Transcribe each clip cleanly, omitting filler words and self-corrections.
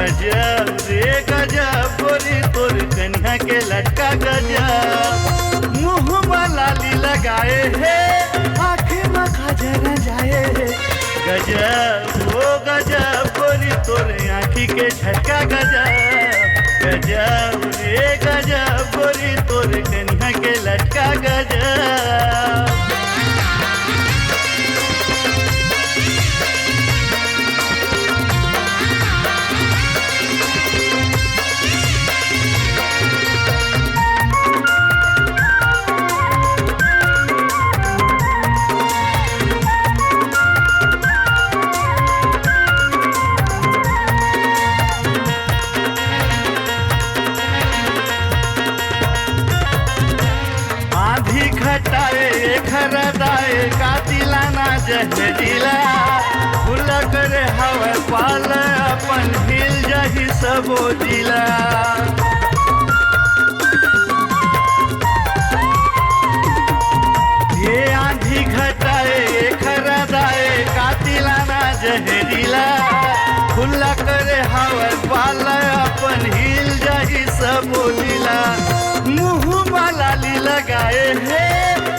गजब रे गजब गोरी तोर कन्या के लटका गजब। मुँह में लाली लगाए है आँखें में काजल जाए है। गजब ओ गजब गोरी तोर आँखी के झटका गजब। गजब रे गजब गोरी तोर कन्या के लटका गजब। घटाए खरदाए कातिलाना जहरीला फूल करे हवा पाल अपन हिल जही सबो दिला। ये आंधी घटाए खरदाए कातिलाना जहरीला फूल करे हवा पाल अपन हिल जही सबो दिला। मुँह में लाली लगाए है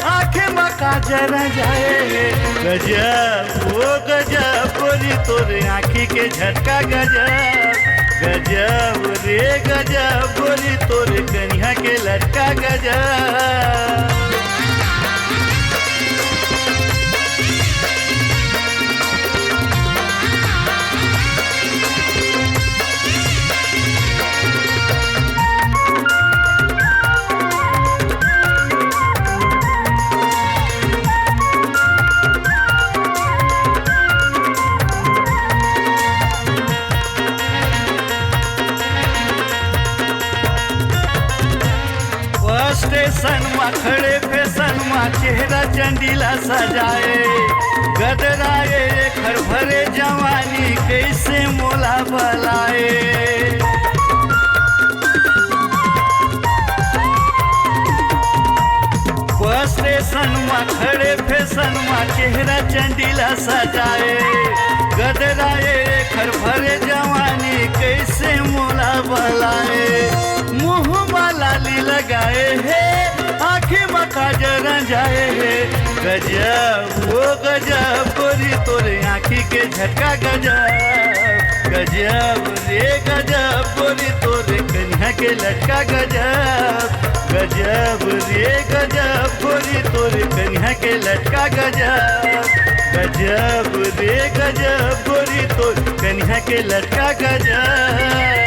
आँखें में काजल जाए है। गजब ओ गजब गोरी तोरे आँखी के झटका गजब। गजब रे गजब गोरी तोरे कन्या के लटका गजब। स्टेशन में खड़े फैशन में चेहरा चंडीला सजाए गदराए खर भरे जवानी कैसे मोला भलाए। स्टेशन में खड़े फैशन में चेहरा चंडीला सजाए गदराए खर भरे जवानी कैसे मोला भलाए। मुँह में लाली लगाए है आँखें में काजल जाए है। गजब ओ गजब गोरी तोरे आँखी के झटका गजब। गजब रे गजब गोरी तोरे कन्या के लटका गजब। गजब रे गजब गोरी तोरे कन्या के लटका गजब। गजब रे गजब गोरी तोरे कन्या के लटका गजब।